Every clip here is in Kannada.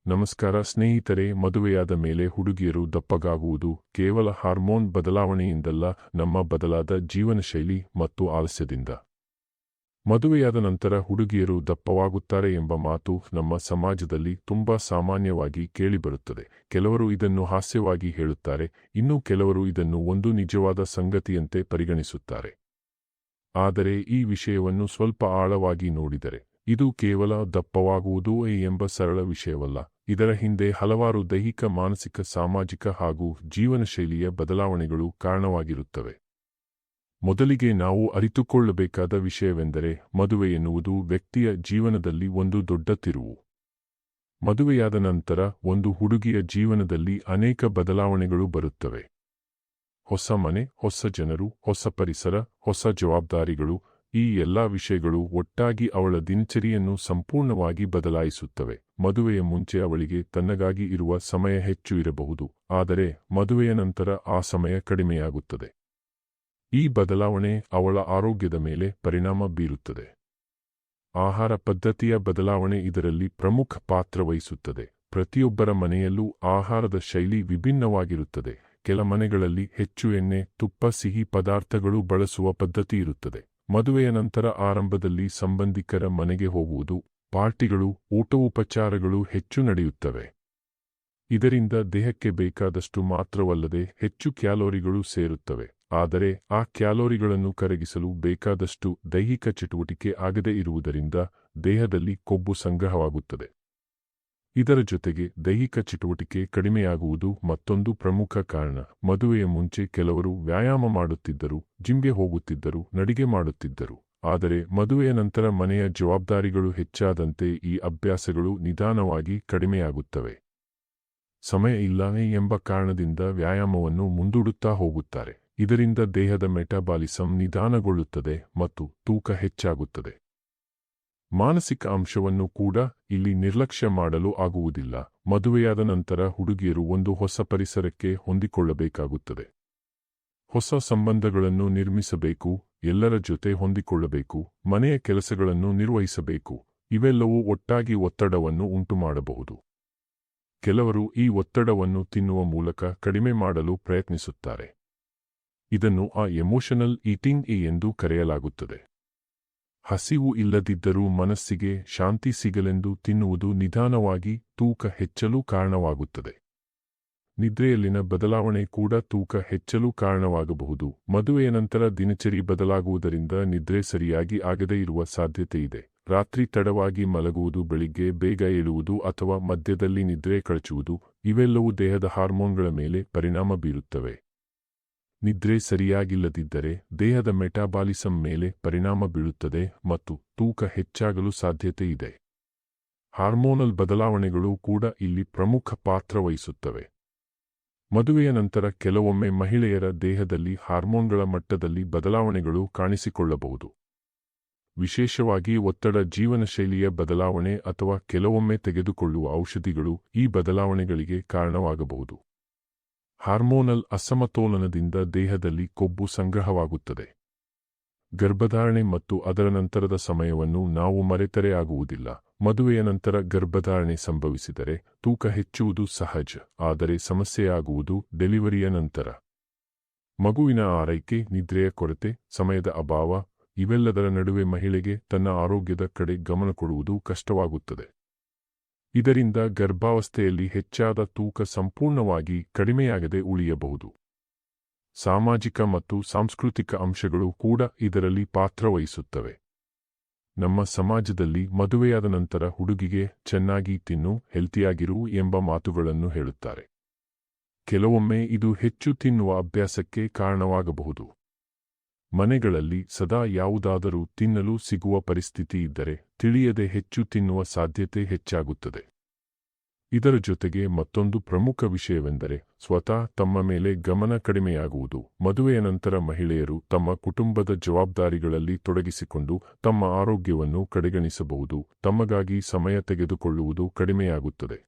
ನಮಸ್ಕಾರ ಸ್ನೇಹಿತರೆ, ಮದುವೆಯಾದ ಮೇಲೆ ಹುಡುಗಿಯರು ದಪ್ಪಗಾಗುವುದು ಕೇವಲ ಹಾರ್ಮೋನ್ ಬದಲಾವಣೆಯಿಂದಲ್ಲ, ನಮ್ಮ ಬದಲಾದ ಜೀವನಶೈಲಿ ಮತ್ತು ಆಲಸ್ಯದಿಂದ. ಮದುವೆಯಾದ ನಂತರ ಹುಡುಗಿಯರು ದಪ್ಪವಾಗುತ್ತಾರೆ ಎಂಬ ಮಾತು ನಮ್ಮ ಸಮಾಜದಲ್ಲಿ ತುಂಬಾ ಸಾಮಾನ್ಯವಾಗಿ ಕೇಳಿಬರುತ್ತದೆ. ಕೆಲವರು ಇದನ್ನು ಹಾಸ್ಯವಾಗಿ ಹೇಳುತ್ತಾರೆ, ಇನ್ನು ಕೆಲವರು ಇದನ್ನು ಒಂದು ನಿಜವಾದ ಸಂಗತಿಯಂತೆ ಪರಿಗಣಿಸುತ್ತಾರೆ. ಆದರೆ ಈ ವಿಷಯವನ್ನು ಸ್ವಲ್ಪ ಆಳವಾಗಿ ನೋಡಿದರೆ, ಇದು ಕೇವಲ ದಪ್ಪವಾಗುವುದು ಎಂಬ ಸರಳ ವಿಷಯವಲ್ಲ. ಇದರ ಹಿಂದೆ ಹಲವಾರು ದೈಹಿಕ, ಮಾನಸಿಕ, ಸಾಮಾಜಿಕ ಹಾಗೂ ಜೀವನಶೈಲಿಯ ಬದಲಾವಣೆಗಳು ಕಾರಣವಾಗಿರುತ್ತವೆ. ಮೊದಲಿಗೆ ನಾವು ಅರಿತುಕೊಳ್ಳಬೇಕಾದ ವಿಷಯವೆಂದರೆ, ಮದುವೆ ಎನ್ನುವುದು ವ್ಯಕ್ತಿಯ ಜೀವನದಲ್ಲಿ ಒಂದು ದೊಡ್ಡ ತಿರುವು. ಮದುವೆಯಾದ ನಂತರ ಒಂದು ಹುಡುಗಿಯ ಜೀವನದಲ್ಲಿ ಅನೇಕ ಬದಲಾವಣೆಗಳು ಬರುತ್ತವೆ. ಹೊಸ ಮನೆ, ಹೊಸ ಜನರು, ಹೊಸ ಪರಿಸರ, ಹೊಸ ಜವಾಬ್ದಾರಿಗಳು, ಈ ಎಲ್ಲಾ ವಿಷಯಗಳು ಒಟ್ಟಾಗಿ ಅವಳ ದಿನಚರಿಯನ್ನು ಸಂಪೂರ್ಣವಾಗಿ ಬದಲಾಯಿಸುತ್ತವೆ. ಮದುವೆಯ ಮುಂಚೆ ಅವಳಿಗೆ ತನ್ನಗಾಗಿ ಇರುವ ಸಮಯ ಹೆಚ್ಚು ಇರಬಹುದು, ಆದರೆ ಮದುವೆಯ ನಂತರ ಆ ಸಮಯ ಕಡಿಮೆಯಾಗುತ್ತದೆ. ಈ ಬದಲಾವಣೆ ಅವಳ ಆರೋಗ್ಯದ ಮೇಲೆ ಪರಿಣಾಮ ಬೀರುತ್ತದೆ. ಆಹಾರ ಪದ್ಧತಿಯ ಬದಲಾವಣೆ ಇದರಲ್ಲಿ ಪ್ರಮುಖ ಪಾತ್ರ ವಹಿಸುತ್ತದೆ. ಪ್ರತಿಯೊಬ್ಬರ ಮನೆಯಲ್ಲೂ ಆಹಾರದ ಶೈಲಿ ವಿಭಿನ್ನವಾಗಿರುತ್ತದೆ. ಕೆಲ ಮನೆಗಳಲ್ಲಿ ಹೆಚ್ಚು ಎಣ್ಣೆ, ತುಪ್ಪ, ಸಿಹಿ ಪದಾರ್ಥಗಳು ಬಳಸುವ ಪದ್ಧತಿ ಇರುತ್ತದೆ. ಮದುವೆಯ ನಂತರ ಆರಂಭದಲ್ಲಿ ಸಂಬಂಧಿಕರ ಮನೆಗೆ ಹೋಗುವುದು, ಪಾರ್ಟಿಗಳು, ಊಟೋಪಚಾರಗಳು ಹೆಚ್ಚು ನಡೆಯುತ್ತವೆ. ಇದರಿಂದ ದೇಹಕ್ಕೆ ಬೇಕಾದಷ್ಟು ಮಾತ್ರವಲ್ಲದೆ ಹೆಚ್ಚು ಕ್ಯಾಲೋರಿಗಳು ಸೇರುತ್ತವೆ. ಆದರೆ ಆ ಕ್ಯಾಲೋರಿಗಳನ್ನು ಕರಗಿಸಲು ಬೇಕಾದಷ್ಟು ದೈಹಿಕ ಚಟುವಟಿಕೆ ಆಗದೇ ಇರುವುದರಿಂದ ದೇಹದಲ್ಲಿ ಕೊಬ್ಬು ಸಂಗ್ರಹವಾಗುತ್ತದೆ. ಇದರ ಜೊತೆಗೆ ದೈಹಿಕ ಚಟುವಟಿಕೆ ಕಡಿಮೆಯಾಗುವುದು ಮತ್ತೊಂದು ಪ್ರಮುಖ ಕಾರಣ. ಮದುವೆಯ ಮುಂಚೆ ಕೆಲವರು ವ್ಯಾಯಾಮ ಮಾಡುತ್ತಿದ್ದರು, ಜಿಮ್ಗೆ ಹೋಗುತ್ತಿದ್ದರು, ನಡಿಗೆ ಮಾಡುತ್ತಿದ್ದರು. ಆದರೆ ಮದುವೆಯ ನಂತರ ಮನೆಯ ಜವಾಬ್ದಾರಿಗಳು ಹೆಚ್ಚಾದಂತೆ ಈ ಅಭ್ಯಾಸಗಳು ನಿಧಾನವಾಗಿ ಕಡಿಮೆಯಾಗುತ್ತವೆ. ಸಮಯ ಇಲ್ಲವೇ ಎಂಬ ಕಾರಣದಿಂದ ವ್ಯಾಯಾಮವನ್ನು ಮುಂದೂಡುತ್ತಾ ಹೋಗುತ್ತಾರೆ. ಇದರಿಂದ ದೇಹದ ಮೆಟಾಬಾಲಿಸಂ ನಿಧಾನಗೊಳ್ಳುತ್ತದೆ ಮತ್ತು ತೂಕ ಹೆಚ್ಚಾಗುತ್ತದೆ. ಮಾನಸಿಕ ಅಂಶವನ್ನು ಕೂಡ ಇಲ್ಲಿ ನಿರ್ಲಕ್ಷ್ಯ ಮಾಡಲು ಆಗುವುದಿಲ್ಲ. ಮದುವೆಯಾದ ನಂತರ ಹುಡುಗಿಯರು ಒಂದು ಹೊಸ ಪರಿಸರಕ್ಕೆ ಹೊಂದಿಕೊಳ್ಳಬೇಕಾಗುತ್ತದೆ. ಹೊಸ ಸಂಬಂಧಗಳನ್ನು ನಿರ್ಮಿಸಬೇಕು, ಎಲ್ಲರ ಜೊತೆ ಹೊಂದಿಕೊಳ್ಳಬೇಕು, ಮನೆಯ ಕೆಲಸಗಳನ್ನು ನಿರ್ವಹಿಸಬೇಕು. ಇವೆಲ್ಲವೂ ಒಟ್ಟಾಗಿ ಒತ್ತಡವನ್ನು ಉಂಟುಮಾಡಬಹುದು. ಕೆಲವರು ಈ ಒತ್ತಡವನ್ನು ತಿನ್ನುವ ಮೂಲಕ ಕಡಿಮೆ ಮಾಡಲು ಪ್ರಯತ್ನಿಸುತ್ತಾರೆ. ಇದನ್ನು ಎಮೋಷನಲ್ ಈಟಿಂಗ್ ಎಂದು ಕರೆಯಲಾಗುತ್ತದೆ. ಹಸಿವು ಇಲ್ಲದಿದ್ದರೂ ಮನಸ್ಸಿಗೆ ಶಾಂತಿ ಸಿಗಲೆಂದು ತಿನ್ನುವುದು ನಿಧಾನವಾಗಿ ತೂಕ ಹೆಚ್ಚಲು ಕಾರಣವಾಗುತ್ತದೆ. ನಿದ್ರೆಯಲ್ಲಿನ ಬದಲಾವಣೆ ಕೂಡ ತೂಕ ಹೆಚ್ಚಲು ಕಾರಣವಾಗಬಹುದು. ಮದುವೆಯ ನಂತರ ದಿನಚರಿ ಬದಲಾಗುವುದರಿಂದ ನಿದ್ರೆ ಸರಿಯಾಗಿ ಆಗದೇ ಇರುವ ಸಾಧ್ಯತೆಯಿದೆ. ರಾತ್ರಿ ತಡವಾಗಿ ಮಲಗುವುದು, ಬೆಳಿಗ್ಗೆ ಬೇಗ ಏಳುವುದು ಅಥವಾ ಮಧ್ಯದಲ್ಲಿ ನಿದ್ರೆ ಕಳಚುವುದು, ಇವೆಲ್ಲವೂ ದೇಹದ ಹಾರ್ಮೋನ್ಗಳ ಮೇಲೆ ಪರಿಣಾಮ ಬೀರುತ್ತವೆ. ನಿದ್ರೆ ಸರಿಯಾಗಿಲ್ಲದಿದ್ದರೆ ದೇಹದ ಮೆಟಾಬಾಲಿಸಂ ಮೇಲೆ ಪರಿಣಾಮ ಬೀಳುತ್ತದೆ ಮತ್ತು ತೂಕ ಹೆಚ್ಚಾಗಲು ಸಾಧ್ಯತೆ ಇದೆ. ಹಾರ್ಮೋನಲ್ ಬದಲಾವಣೆಗಳು ಕೂಡ ಇಲ್ಲಿ ಪ್ರಮುಖ ಪಾತ್ರ ವಹಿಸುತ್ತವೆ. ಮದುವೆಯ ನಂತರ ಕೆಲವೊಮ್ಮೆ ಮಹಿಳೆಯರ ದೇಹದಲ್ಲಿ ಹಾರ್ಮೋನ್ಗಳ ಮಟ್ಟದಲ್ಲಿ ಬದಲಾವಣೆಗಳು ಕಾಣಿಸಿಕೊಳ್ಳಬಹುದು. ವಿಶೇಷವಾಗಿ ಒತ್ತಡ, ಜೀವನಶೈಲಿಯ ಬದಲಾವಣೆ ಅಥವಾ ಕೆಲವೊಮ್ಮೆ ತೆಗೆದುಕೊಳ್ಳುವ ಔಷಧಿಗಳು ಈ ಬದಲಾವಣೆಗಳಿಗೆ ಕಾರಣವಾಗಬಹುದು. ಹಾರ್ಮೋನಲ್ ಅಸಮತೋಲನದಿಂದ ದೇಹದಲ್ಲಿ ಕೊಬ್ಬು ಸಂಗ್ರಹವಾಗುತ್ತದೆ. ಗರ್ಭಧಾರಣೆ ಮತ್ತು ಅದರ ನಂತರದ ಸಮಯವನ್ನು ನಾವು ಮರೆತರೆ ಆಗುವುದಿಲ್ಲ. ಮದುವೆಯ ನಂತರ ಗರ್ಭಧಾರಣೆ ಸಂಭವಿಸಿದರೆ ತೂಕ ಹೆಚ್ಚುವುದು ಸಹಜ, ಆದರೆ ಸಮಸ್ಯೆಯಾಗುವುದು ಡೆಲಿವರಿಯ ನಂತರ. ಮಗುವಿನ ಆರೈಕೆ, ನಿದ್ರೆಯ ಕೊರತೆ, ಸಮಯದ ಅಭಾವ, ಇವೆಲ್ಲದರ ನಡುವೆ ಮಹಿಳೆಗೆ ತನ್ನ ಆರೋಗ್ಯದ ಕಡೆ ಗಮನ ಕೊಡುವುದು ಕಷ್ಟವಾಗುತ್ತದೆ. ಇದರಿಂದ ಗರ್ಭಾವಸ್ಥೆಯಲ್ಲಿ ಹೆಚ್ಚಾದ ತೂಕ ಸಂಪೂರ್ಣವಾಗಿ ಕಡಿಮೆಯಾಗದೆ ಉಳಿಯಬಹುದು. ಸಾಮಾಜಿಕ ಮತ್ತು ಸಾಂಸ್ಕೃತಿಕ ಅಂಶಗಳು ಕೂಡ ಇದರಲ್ಲಿ ಪಾತ್ರವಹಿಸುತ್ತವೆ. ನಮ್ಮ ಸಮಾಜದಲ್ಲಿ ಮದುವೆಯಾದ ನಂತರ ಹುಡುಗಿಗೆ ಚೆನ್ನಾಗಿ ತಿನ್ನು, ಹೆಲ್ತಿಯಾಗಿರು ಎಂಬ ಮಾತುಗಳನ್ನು ಹೇಳುತ್ತಾರೆ. ಕೆಲವೊಮ್ಮೆ ಇದು ಹೆಚ್ಚು ತಿನ್ನುವ ಅಭ್ಯಾಸಕ್ಕೆ ಕಾರಣವಾಗಬಹುದು. ಮನೆಗಳಲ್ಲಿ ಸದಾ ಯಾವುದಾದರೂ ತಿನ್ನಲು ಸಿಗುವ ಪರಿಸ್ಥಿತಿ ಇದ್ದರೆ ತಿಳಿಯದೆ ಹೆಚ್ಚು ತಿನ್ನುವ ಸಾಧ್ಯತೆ ಹೆಚ್ಚಾಗುತ್ತದೆ. ಇದರ ಜೊತೆಗೆ ಮತ್ತೊಂದು ಪ್ರಮುಖ ವಿಷಯವೆಂದರೆ ಸ್ವತಃ ತಮ್ಮ ಮೇಲೆ ಗಮನ ಕಡಿಮೆಯಾಗುವುದು. ಮದುವೆಯ ನಂತರ ಮಹಿಳೆಯರು ತಮ್ಮ ಕುಟುಂಬದ ಜವಾಬ್ದಾರಿಗಳಲ್ಲಿ ತೊಡಗಿಸಿಕೊಂಡು ತಮ್ಮ ಆರೋಗ್ಯವನ್ನು ಕಡೆಗಣಿಸಬಹುದು. ತಮಗಾಗಿ ಸಮಯ ತೆಗೆದುಕೊಳ್ಳುವುದು ಕಡಿಮೆಯಾಗುತ್ತದೆ.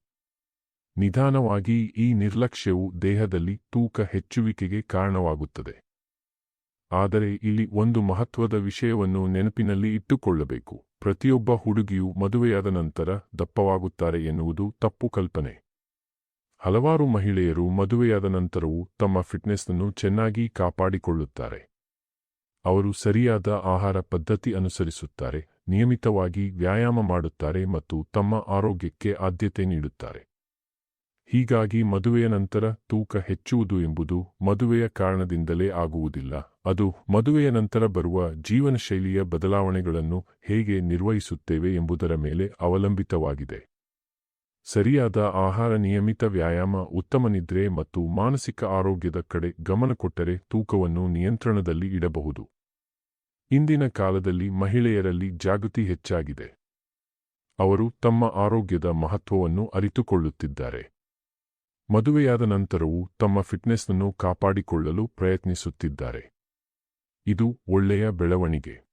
ನಿಧಾನವಾಗಿ ಈ ನಿರ್ಲಕ್ಷ್ಯವು ದೇಹದಲ್ಲಿ ತೂಕ ಹೆಚ್ಚುವಿಕೆಗೆ ಕಾರಣವಾಗುತ್ತದೆ. ಆದರೆ ಇಲ್ಲಿ ಒಂದು ಮಹತ್ವದ ವಿಷಯವನ್ನು ನೆನಪಿನಲ್ಲಿ ಇಟ್ಟುಕೊಳ್ಳಬೇಕು. ಪ್ರತಿಯೊಬ್ಬ ಹುಡುಗಿಯೂ ಮದುವೆಯಾದ ನಂತರ ದಪ್ಪವಾಗುತ್ತಾರೆ ಎನ್ನುವುದು ತಪ್ಪು ಕಲ್ಪನೆ. ಹಲವಾರು ಮಹಿಳೆಯರು ಮದುವೆಯಾದ ನಂತರವೂ ತಮ್ಮ ಫಿಟ್ನೆಸ್ನನ್ನು ಚೆನ್ನಾಗಿ ಕಾಪಾಡಿಕೊಳ್ಳುತ್ತಾರೆ. ಅವರು ಸರಿಯಾದ ಆಹಾರ ಪದ್ಧತಿ ಅನುಸರಿಸುತ್ತಾರೆ, ನಿಯಮಿತವಾಗಿ ವ್ಯಾಯಾಮ ಮಾಡುತ್ತಾರೆ ಮತ್ತು ತಮ್ಮ ಆರೋಗ್ಯಕ್ಕೆ ಆದ್ಯತೆ ನೀಡುತ್ತಾರೆ. ಹೀಗಾಗಿ ಮದುವೆಯ ನಂತರ ತೂಕ ಹೆಚ್ಚುವುದು ಎಂಬುದು ಮದುವೆಯ ಕಾರಣದಿಂದಲೇ ಆಗುವುದಿಲ್ಲ. ಅದು ಮದುವೆಯ ನಂತರ ಬರುವ ಜೀವನಶೈಲಿಯ ಬದಲಾವಣೆಗಳನ್ನು ಹೇಗೆ ನಿರ್ವಹಿಸುತ್ತೇವೆ ಎಂಬುದರ ಮೇಲೆ ಅವಲಂಬಿತವಾಗಿದೆ. ಸರಿಯಾದ ಆಹಾರ, ನಿಯಮಿತ ವ್ಯಾಯಾಮ, ಉತ್ತಮ ನಿದ್ರೆ ಮತ್ತು ಮಾನಸಿಕ ಆರೋಗ್ಯದ ಕಡೆ ಗಮನ ಕೊಟ್ಟರೆ ತೂಕವನ್ನು ನಿಯಂತ್ರಣದಲ್ಲಿ ಇಡಬಹುದು. ಇಂದಿನ ಕಾಲದಲ್ಲಿ ಮಹಿಳೆಯರಲ್ಲಿ ಜಾಗೃತಿ ಹೆಚ್ಚಾಗಿದೆ. ಅವರು ತಮ್ಮ ಆರೋಗ್ಯದ ಮಹತ್ವವನ್ನು ಅರಿತುಕೊಳ್ಳುತ್ತಿದ್ದಾರೆ. ಮದುವೆಯಾದ ನಂತರವೂ ತಮ್ಮ ಫಿಟ್ನೆಸ್ನನ್ನು ಕಾಪಾಡಿಕೊಳ್ಳಲು ಪ್ರಯತ್ನಿಸುತ್ತಿದ್ದಾರೆ. ಇದು ಒಳ್ಳೆಯ ಬೆಳವಣಿಗೆ.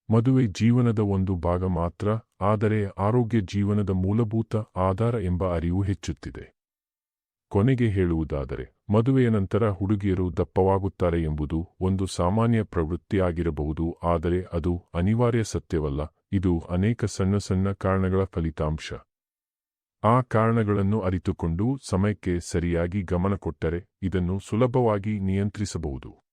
ಮದುವೆ ಜೀವನದ ಒಂದು ಭಾಗ ಮಾತ್ರ, ಆದರೆ ಆರೋಗ್ಯ ಜೀವನದ ಮೂಲಭೂತ ಆಧಾರ ಎಂಬ ಅರಿವು ಹೆಚ್ಚುತ್ತಿದೆ. ಕೊನೆಗೆ ಹೇಳುವುದಾದರೆ, ಮದುವೆಯ ನಂತರ ಹುಡುಗಿಯರು ದಪ್ಪವಾಗುತ್ತಾರೆ ಎಂಬುದು ಒಂದು ಸಾಮಾನ್ಯ ಪ್ರವೃತ್ತಿಯಾಗಿರಬಹುದು, ಆದರೆ ಅದು ಅನಿವಾರ್ಯ ಸತ್ಯವಲ್ಲ. ಇದು ಅನೇಕ ಸಣ್ಣ ಸಣ್ಣ ಕಾರಣಗಳ ಫಲಿತಾಂಶ. ಆ ಕಾರಣಗಳನ್ನು ಅರಿತುಕೊಂಡು ಸಮಯಕ್ಕೆ ಸರಿಯಾಗಿ ಗಮನ ಕೊಟ್ಟರೆ ಇದನ್ನು ಸುಲಭವಾಗಿ ನಿಯಂತ್ರಿಸಬಹುದು.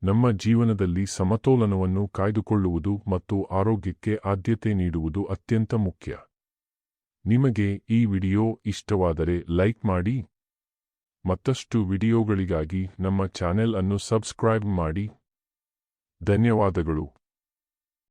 ನಮ್ಮ ಜೀವನದಲ್ಲಿ ಸಮತೋಲನವನ್ನು ಕಾಯ್ದುಕೊಳ್ಳುವುದು ಮತ್ತು ಆರೋಗ್ಯಕ್ಕೆ ಆದ್ಯತೆ ನೀಡುವುದು ಅತ್ಯಂತ ಮುಖ್ಯ. ನಿಮಗೆ ಈ ವಿಡಿಯೋ ಇಷ್ಟವಾದರೆ ಲೈಕ್ ಮಾಡಿ. ಮತ್ತಷ್ಟು ವಿಡಿಯೋಗಳಿಗಾಗಿ ನಮ್ಮ ಚಾನೆಲ್ ಅನ್ನು ಸಬ್ಸ್ಕ್ರೈಬ್ ಮಾಡಿ. ಧನ್ಯವಾದಗಳು.